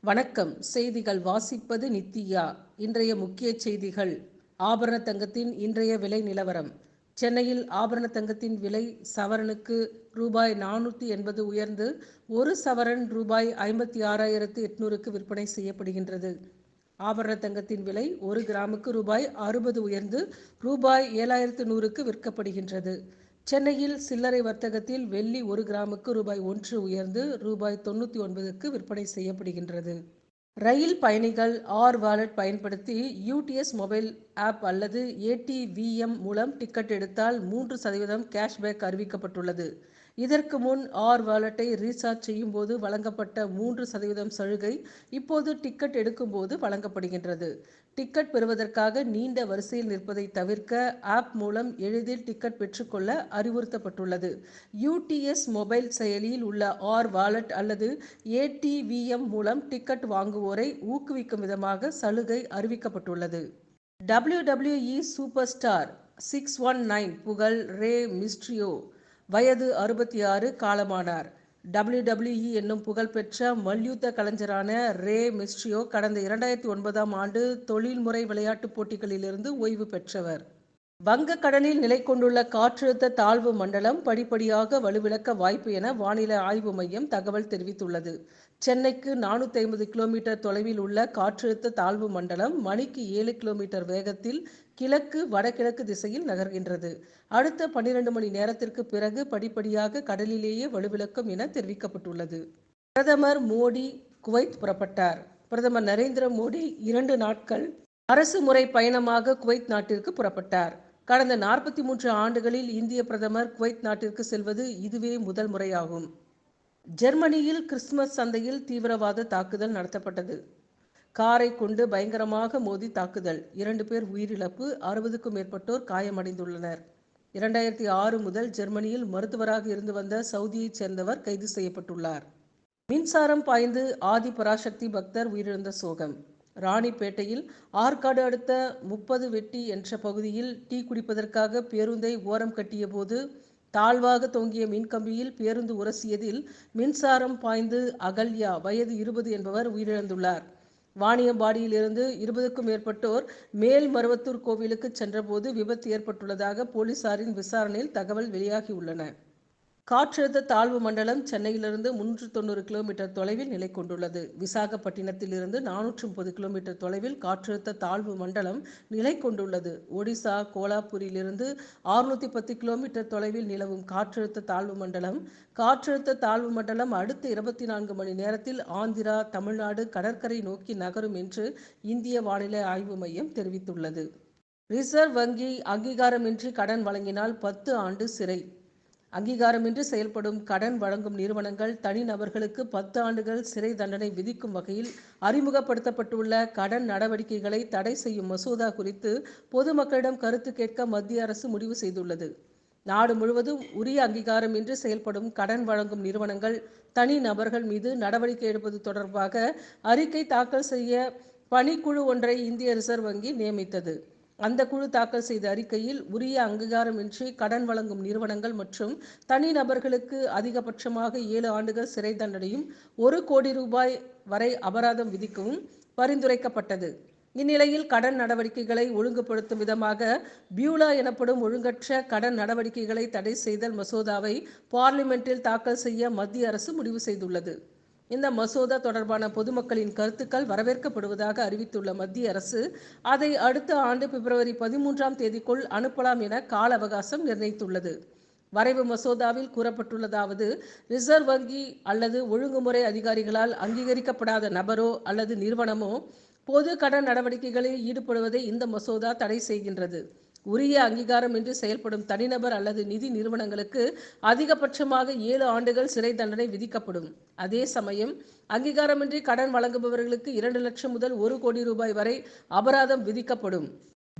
வணக்கம். செய்திகள் வாசிப்பது நித்தியா. இன்றைய முக்கிய செய்திகள். ஆபரண தங்கத்தின் இன்றைய விலை நிலவரம். சென்னையில் ஆபரண தங்கத்தின் விலை சவரனுக்கு ரூபாய் 480 உயர்ந்து ஒரு சவரன் ரூபாய் 56,800க்கு விற்பனை செய்யப்படுகின்றது. ஆபரண தங்கத்தின் விலை ஒரு கிராமுக்கு ரூபாய் 60 உயர்ந்து ரூபாய் 7,100க்கு விற்கப்படுகின்றது. சென்னையில் சில்லறை வர்த்தகத்தில் வெள்ளி ஒரு கிராமுக்கு ரூபாய் 1 உயர்ந்து ரூபாய் 99க்கு விற்பனை செய்யப்படுகின்றது. ரயில் பயணிகள் வாலெட் பயன்படுத்தி UTS மொபைல் ஆப் அல்லது ATVM மூலம் டிக்கெட் எடுத்தால் 3% கேஷ்பேக் அறிவிக்கப்பட்டுள்ளது. இதற்கு முன் வாலெட்டை ரீசார்ஜ் செய்யும் போது வழங்கப்பட்ட 3% சலுகை இப்போது டிக்கெட் எடுக்கும் போது வழங்கப்படுகின்றது. டிக்கெட் பெறுவதற்காக நீண்ட வரிசையில் நிற்பதை தவிர்க்க ஆப் மூலம் எளிதில் டிக்கெட் பெற்றுக்கொள்ள அறிவுறுத்தப்பட்டுள்ளது. UTS மொபைல் செயலியில் உள்ள வாலெட் அல்லது ATVM மூலம் டிக்கெட் வாங்குவோரை ஊக்குவிக்கும் விதமாக சலுகை அறிவிக்கப்பட்டுள்ளது. WWE சூப்பர் ஸ்டார் 619 புகழ் ரே மிஸ்டிரியோ வயது 66 காலமானார். WWE என்னும் புகழ்பெற்ற மல்யுத்த கலைஞரான ரே மிஸ்டிரியோ கடந்த 2009ஆம் ஆண்டு தொழில்முறை விளையாட்டுப் போட்டிகளிலிருந்து ஓய்வு பெற்றவர். வங்கக்கடலில் நிலை கொண்டுள்ள காற்றழுத்த தாழ்வு மண்டலம் படிப்படியாக வலுவிழக்க வாய்ப்பு என வானிலை ஆய்வு மையம் தகவல் தெரிவித்துள்ளது. சென்னைக்கு 450 கிலோமீட்டர் தொலைவில் உள்ள காற்றழுத்த தாழ்வு மண்டலம் மணிக்கு 7 கிலோமீட்டர் வேகத்தில் கிழக்கு வடகிழக்கு திசையில் நகர்கின்றது. அடுத்த 12 மணி நேரத்திற்கு பிறகு படிப்படியாக கடலிலேயே வலுவிழக்கும் என தெரிவிக்கப்பட்டுள்ளது. பிரதமர் மோடி குவைத் புறப்பட்டார். பிரதமர் நரேந்திர மோடி 2 நாட்கள் அரசு முறை பயணமாக குவைத் நாட்டிற்கு புறப்பட்டார். கடந்த 43 ஆண்டுகளில் இந்திய பிரதமர் குவைத் நாட்டிற்கு செல்வது இதுவே முதல் முறையாகும். ஜெர்மனியில் கிறிஸ்துமஸ் சந்தையில் தீவிரவாத தாக்குதல் நடத்தப்பட்டது. காரை கொண்டு பயங்கரமாக மோதி தாக்குதல். 2 பேர் உயிரிழப்பு, 60க்கும் மேற்பட்டோர் காயமடைந்துள்ளனர். 2006 முதல் ஜெர்மனியில் மருத்துவராக இருந்து வந்த சவுதியைச் சேர்ந்தவர் கைது செய்யப்பட்டுள்ளார். மின்சாரம் பாய்ந்து ஆதி பராசக்தி பக்தர் உயிரிழந்த சோகம். ராணிப்பேட்டையில் ஆற்காடு அடுத்த 30 வெட்டி என்ற பகுதியில் டீ குடிப்பதற்காக பேருந்தை ஓரம் கட்டிய போது தாழ்வாக தொங்கிய மின்கம்பியில் பேருந்து உரசியதில் மின்சாரம் பாய்ந்து அகல்யா வயது 20 என்பவர் உயிரிழந்துள்ளார். வாணியம்பாடியில் இருந்து 20க்கும் மேற்பட்டோர் மேல்மருவத்தூர் கோவிலுக்கு சென்றபோது விபத்து ஏற்பட்டுள்ளதாக போலீசாரின் விசாரணையில் தகவல் வெளியாகியுள்ளன. காற்றழுத்த தாழ்வு மண்டலம் சென்னையிலிருந்து 390 கிலோமீட்டர் தொலைவில் நிலை கொண்டுள்ளது. விசாகப்பட்டினத்தில் இருந்து 430 கிலோமீட்டர் தொலைவில் காற்றழுத்த தாழ்வு மண்டலம் நிலை கொண்டுள்ளது. ஒடிசா கோலாப்பூரிலிருந்து 610 கிலோமீட்டர் தொலைவில் நிலவும் காற்றழுத்த தாழ்வு மண்டலம் அடுத்த 24 மணி நேரத்தில் ஆந்திரா, தமிழ்நாடு கடற்கரை நோக்கி நகரும் என்று இந்திய வானிலை ஆய்வு மையம் தெரிவித்துள்ளது. ரிசர்வ் வங்கி அங்கீகாரமின்றி கடன் வழங்கினால் 10 ஆண்டு சிறை. அங்கீகாரமின்றி செயல்படும் கடன் வழங்கும் நிறுவனங்கள் தனிநபர்களுக்கு 10 ஆண்டுகள் சிறை தண்டனை விதிக்கும் வகையில் அறிமுகப்படுத்தப்பட்டுள்ள கடன் நடவடிக்கைகளை தடை செய்யும் மசோதா குறித்து பொதுமக்களிடம் கருத்து கேட்க மத்திய அரசு முடிவு செய்துள்ளது. நாடு முழுவதும் உரிய அங்கீகாரமின்றி செயல்படும் கடன் வழங்கும் நிறுவனங்கள் தனிநபர்கள் மீது நடவடிக்கை எடுப்பது தொடர்பாக அறிக்கை தாக்கல் செய்ய பணிக்குழு ஒன்றை இந்திய ரிசர்வ் வங்கி நியமித்தது. அந்த குழு தாக்கல் செய்த அறிக்கையில் உரிய அங்கீகாரமின்றி கடன் வழங்கும் நிறுவனங்கள் மற்றும் தனிநபர்களுக்கு அதிகபட்சமாக 7 ஆண்டுகள் சிறை தண்டனையும் 1 கோடி ரூபாய் வரை அபராதம் விதிக்கவும் பரிந்துரைக்கப்பட்டது. இந்நிலையில் கடன் நடவடிக்கைகளை ஒழுங்குபடுத்தும் விதமாக பியூலா எனப்படும் ஒழுங்கற்ற கடன் நடவடிக்கைகளை தடை செய்தல் மசோதாவை பார்லிமென்ட்டில் தாக்கல் செய்ய மத்திய அரசு முடிவு செய்துள்ளது. இந்த மசோதா தொடர்பான பொதுமக்களின் கருத்துக்கள் வரவேற்கப்படுவதாக அறிவித்துள்ள மத்திய அரசு அதை அடுத்த ஆண்டு பிப்ரவரி 13ஆம் தேதிக்குள் அனுப்பலாம் என கால அவகாசம் நிர்ணயித்துள்ளது. வரைவு மசோதாவில் கூறப்பட்டுள்ளதாவது, ரிசர்வ் வங்கி அல்லது ஒழுங்குமுறை அதிகாரிகளால் அங்கீகரிக்கப்படாத நபரோ அல்லது நிறுவனமோ பொது கடன் நடவடிக்கைகளில் ஈடுபடுவதை இந்த மசோதா தடை செய்கின்றது. உரிய அங்கீகாரமின்றி செயல்படும் தனிநபர் அல்லது நிதி நிறுவனங்களுக்கு அதிகபட்சமாக 7 ஆண்டுகள் சிறை தண்டனை விதிக்கப்படும். அதே சமயம் அங்கீகாரமின்றி கடன் வழங்குபவர்களுக்கு 2 லட்சம் முதல் 1 கோடி ரூபாய் வரை அபராதம் விதிக்கப்படும்.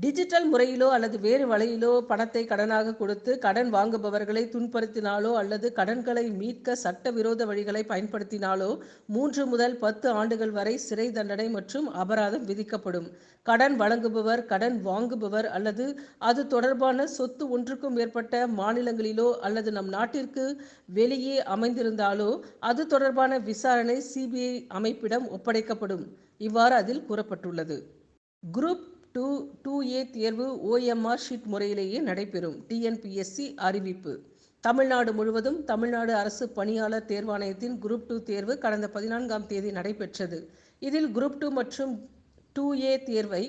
டிஜிட்டல் முறையிலோ அல்லது வேறு வழியிலோ பணத்தை கடனாக கொடுத்து கடன் வாங்குபவர்களை துன்புறுத்தினாலோ அல்லது கடன்களை மீட்க சட்டவிரோத வழிகளை பயன்படுத்தினாலோ 3 முதல் 10 ஆண்டுகள் வரை சிறை தண்டனை மற்றும் அபராதம் விதிக்கப்படும். கடன் வழங்குபவர், கடன் வாங்குபவர் அல்லது அது தொடர்பான சொத்து ஒன்றுக்கும் மேற்பட்ட மாநிலங்களிலோ அல்லது நம் நாட்டிற்கு வெளியே அமைந்திருந்தாலோ அது தொடர்பான விசாரணை சிபிஐ அமைப்பிடம் ஒப்படைக்கப்படும். இவ்வாறு அதில் கூறப்பட்டுள்ளது. குரூப் 2A தேர்வு OMR ஷீட் முறையிலேயே நடைபெறும். TNPSC அறிவிப்பு. தமிழ்நாடு முழுவதும் தமிழ்நாடு அரசு பணியாளர் தேர்வாணையத்தின் குரூப் 2 தேர்வு கடந்த 14ஆம் தேதி நடைபெற்றது. இதில் குரூப் 2 மற்றும் 2A தேர்வை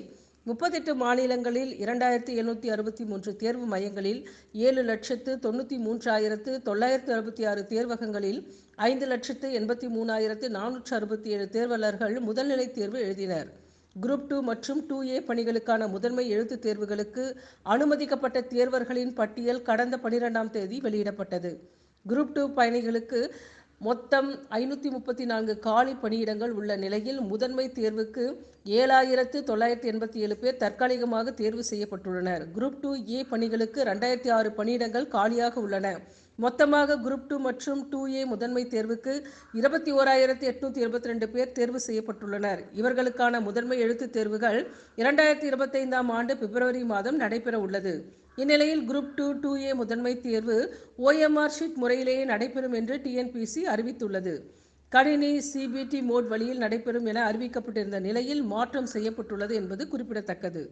38 மாநிலங்களில் 2763 தேர்வு மையங்களில் 7,93,966 தேர்வகங்களில் 5,83,467 தேர்வலர்கள் முதல்நிலை தேர்வு எழுதினர். குரூப் 2 மற்றும் 2A பணிகளுக்கான முதன்மை எழுத்துத் தேர்வுகளுக்கு அனுமதிக்கப்பட்ட தேர்வர்களின் பட்டியல் கடந்த 12ஆம் தேதி வெளியிடப்பட்டது. குரூப் 2 பயணிகளுக்கு மொத்தம் 534 காலி பணியிடங்கள் உள்ள நிலையில் முதன்மை தேர்வுக்கு 7,987 பேர் தற்காலிகமாக தேர்வு செய்யப்பட்டுள்ளனர். குரூப் 2A பணிகளுக்கு 2006 பணியிடங்கள் காலியாக உள்ளன. மொத்தமாக குரூப் 2 மற்றும் 2A முதன்மை தேர்வுக்கு 21,822 பேர் தேர்வு செய்யப்பட்டுள்ளனர். இவர்களுக்கான முதன்மை எழுத்துத் தேர்வுகள் 2025ஆம் ஆண்டு பிப்ரவரி மாதம் நடைபெற உள்ளது. இந்நிலையில் குரூப் 2, 2A முதன்மை தேர்வு OMR ஷீட் முறையிலேயே நடைபெறும் என்று TNPSC அறிவித்துள்ளது. கணினி CBT மோட் வழியில் நடைபெறும் என அறிவிக்கப்பட்டிருந்த நிலையில் மாற்றம் செய்யப்பட்டுள்ளது என்பது குறிப்பிடத்தக்கது.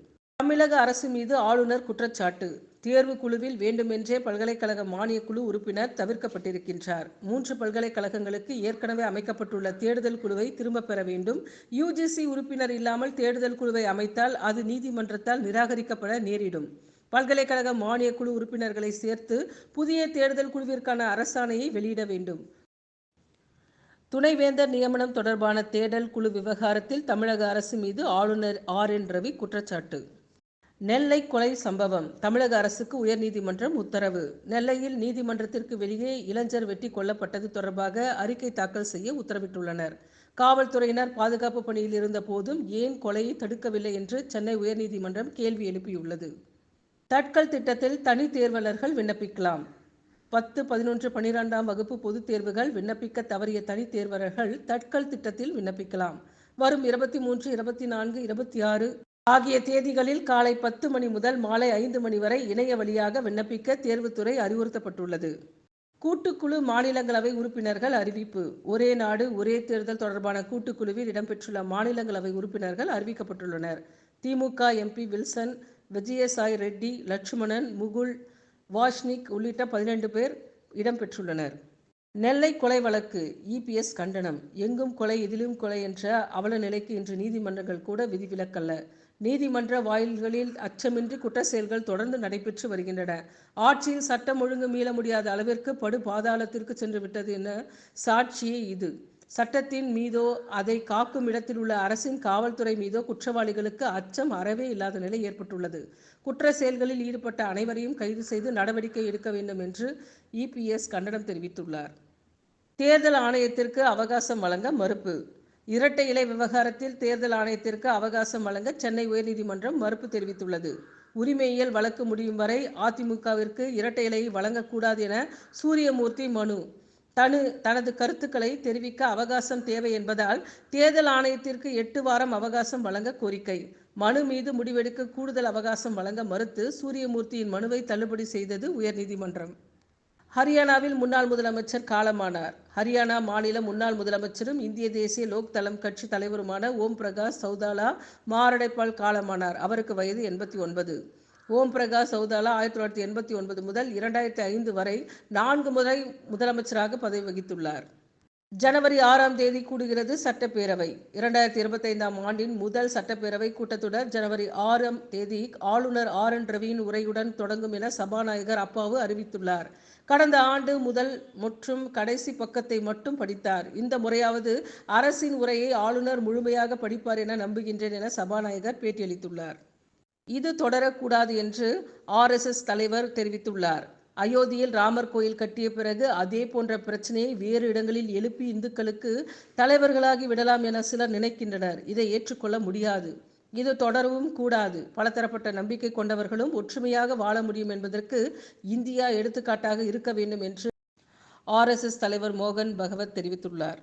தமிழக அரசு மீது ஆளுநர் குற்றச்சாட்டு. தேர்வு குழுவில் வேண்டுமென்றே பல்கலைக்கழக மானியக்குழு உறுப்பினர் தவிர்க்கப்பட்டிருக்கின்றார். 3 பல்கலைக்கழகங்களுக்கு ஏற்கனவே அமைக்கப்பட்டுள்ள தேடுதல் குழுவை திரும்பப் பெற வேண்டும். UGC உறுப்பினர் இல்லாமல் தேடுதல் குழுவை அமைத்தால் அது நீதிமன்றத்தால் நிராகரிக்கப்பட நேரிடும். பல்கலைக்கழக மானியக்குழு உறுப்பினர்களை சேர்த்து புதிய தேடுதல் குழுவிற்கான அரசாணையை வெளியிட வேண்டும். துணைவேந்தர் நியமனம் தொடர்பான தேடல் குழு விவகாரத்தில் தமிழக அரசு மீது ஆளுநர் RN ரவி குற்றச்சாட்டு. நெல்லை கொலை சம்பவம். தமிழக அரசுக்கு உயர்நீதிமன்றம் உத்தரவு. நெல்லையில் நீதிமன்றத்திற்கு வெளியே இளைஞர் வெட்டி கொல்லப்பட்டது தொடர்பாக அறிக்கை தாக்கல் செய்ய உத்தரவிட்டுள்ளனர். காவல்துறையினர் பாதுகாப்பு பணியில் இருந்த போதும் ஏன் கொலையை தடுக்கவில்லை என்று சென்னை உயர்நீதிமன்றம் கேள்வி எழுப்பியுள்ளது. தட்கல் திட்டத்தில் தனி தேர்வலர்கள் விண்ணப்பிக்கலாம். 10, 11, 12ஆம் வகுப்பு பொதுத் தேர்வுகள் விண்ணப்பிக்க தவறிய தனி தேர்வலர்கள் தட்கல் திட்டத்தில் விண்ணப்பிக்கலாம். வரும் 23, 24, 26 ஆகிய தேதிகளில் காலை 10 மணி முதல் மாலை 5 மணி வரை இணைய வழியாக விண்ணப்பிக்க தேர்வுத்துறை அறிவுறுத்தப்பட்டுள்ளது. கூட்டுக்குழு மாநிலங்களவை உறுப்பினர்கள் அறிவிப்பு. ஒரே நாடு ஒரே தேர்தல் தொடர்பான கூட்டுக்குழுவில் இடம்பெற்றுள்ள மாநிலங்களவை உறுப்பினர்கள் அறிவிக்கப்பட்டுள்ளனர். திமுக MP வில்சன், விஜயசாய் ரெட்டி, லட்சுமணன், முகுல் வாஷ்னிக் உள்ளிட்ட 12 பேர் இடம்பெற்றுள்ளனர். நெல்லை கொலை வழக்கு. EPS கண்டனம். எங்கும் கொலை எதிலும் கொலை என்ற அவல நிலைக்கு இன்று நீதிமன்றங்கள் கூட விதிவிலக்கல்ல. நீதிமன்ற வாயில்களில் அச்சமின்றி குற்ற செயல்கள் தொடர்ந்து நடைபெற்று வருகின்றன. ஆட்சியில் சட்டம் ஒழுங்கு மீள முடியாத அளவிற்கு படு பாதாளத்திற்கு சென்று விட்டது என சாட்சியே இது. சட்டத்தின் மீதோ அதை காக்கும் இடத்தில் உள்ள அரசின் காவல்துறை மீதோ குற்றவாளிகளுக்கு அச்சம் அறவே இல்லாத நிலை ஏற்பட்டுள்ளது. குற்ற செயல்களில் ஈடுபட்ட அனைவரையும் கைது செய்து நடவடிக்கை எடுக்க வேண்டும் என்று EPS கண்டனம் தெரிவித்துள்ளார். தேர்தல் ஆணையத்திற்கு அவகாசம் வழங்க மறுப்பு. இரட்டை இலை விவகாரத்தில் தேர்தல் ஆணையத்திற்கு அவகாசம் வழங்க சென்னை உயர்நீதிமன்றம் மறுப்பு தெரிவித்துள்ளது. உரிமையியல் வழக்கு முடியும் வரை அதிமுகவிற்கு இரட்டை இலையை வழங்கக்கூடாது என சூரியமூர்த்தி மனு. தனது கருத்துக்களை தெரிவிக்க அவகாசம் தேவை என்பதால் தேர்தல் ஆணையத்திற்கு 8 வாரம் அவகாசம் வழங்க கோரிக்கை. மனு மீது முடிவெடுக்க கூடுதல் அவகாசம் வழங்க மறுத்து சூரியமூர்த்தியின் மனுவை தள்ளுபடி செய்தது உயர்நீதிமன்றம். ஹரியானாவில் முன்னாள் முதலமைச்சர் காலமானார். ஹரியானா மாநில முன்னாள் முதலமைச்சரும் இந்திய தேசிய லோக் தளம் கட்சி தலைவருமான ஓம் பிரகாஷ் சௌதாலா மாரடைப்பால் காலமானார். அவருக்கு வயது 89. ஓம் பிரகாஷ் சௌதாலா 1989 முதல் 2005 வரை 4 முறை முதலமைச்சராக பதவி வகித்துள்ளார். ஜனவரி 6ஆம் தேதி கூடுகிறது சட்டப்பேரவை. 2025ஆம் ஆண்டின் முதல் சட்டப்பேரவை கூட்டத்தொடர் ஜனவரி 6ஆம் தேதி ஆளுநர் RN ரவியின் உரையுடன் தொடங்கும் என சபாநாயகர் அப்பாவு அறிவித்துள்ளார். கடந்த ஆண்டு முதல் மற்றும் கடைசி பக்கத்தை மட்டும் படித்தார். இந்த முறையாவது அரசின் உரையை ஆளுநர் முழுமையாக படிப்பார் என நம்புகின்றேன் என சபாநாயகர் பேட்டியளித்துள்ளார். இது தொடரக்கூடாது என்று RSS தலைவர் தெரிவித்துள்ளார். அயோத்தியில் ராமர் கோயில் கட்டிய பிறகு அதே போன்ற பிரச்சனையை வேறு இடங்களில் எழுப்பி இந்துக்களுக்கு தலைவர்களாகி விடலாம் என சிலர் நினைக்கின்றனர். இதை ஏற்றுக்கொள்ள முடியாது. இது தொடரவும் கூடாது. பலதரப்பட்ட நம்பிக்கை கொண்டவர்களும் ஒற்றுமையாக வாழ முடியும் என்பதற்கு இந்தியா எடுத்துக்காட்டாக இருக்க வேண்டும் என்று RSS தலைவர் மோகன் பகவத் தெரிவித்துள்ளார்.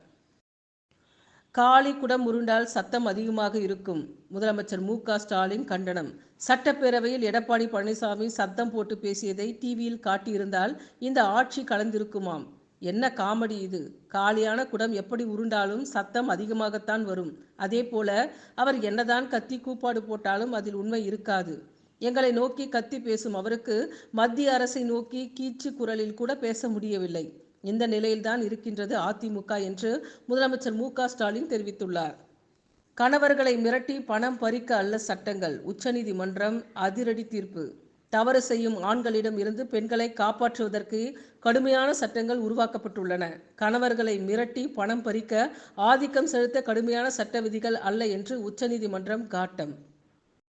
காலி குடம் உருண்டால் சத்தம் அதிகமாக இருக்கும். முதலமைச்சர் ஸ்டாலின் கண்டனம். சட்டப்பேரவையில் எடப்பாடி பழனிசாமி சத்தம் போட்டு பேசியதை டிவியில் காட்டியிருந்தால் இந்த ஆட்சி கலந்திருக்குமாம். என்ன காமெடி இது! காலியான குடம் எப்படி உருண்டாலும் சத்தம் அதிகமாகத்தான் வரும். அதேபோல அவர் என்னதான் கத்தி கூப்பாடு போட்டாலும் அதில் உண்மை இருக்காது. எங்களை நோக்கி கத்தி பேசும் அவருக்கு மத்திய அரசை நோக்கி கீச்சு குரலில் கூட பேச முடியவில்லை. இந்த நிலையில்தான் இருக்கின்றது அதிமுக என்று முதலமைச்சர் ஸ்டாலின் தெரிவித்துள்ளார். கணவர்களை மிரட்டி பணம் பறிக்க அல்ல சட்டங்கள். உச்சநீதிமன்றம் அதிரடி தீர்ப்பு. தவறு செய்யும் ஆண்களிடம் இருந்து பெண்களை காப்பாற்றுவதற்கு கடுமையான சட்டங்கள் உருவாக்கப்பட்டுள்ளன. கணவர்களை மிரட்டி பணம் பறிக்க ஆதிக்கம் செலுத்த கடுமையான சட்ட விதிகள் அல்ல என்று உச்சநீதிமன்றம் காட்டம்.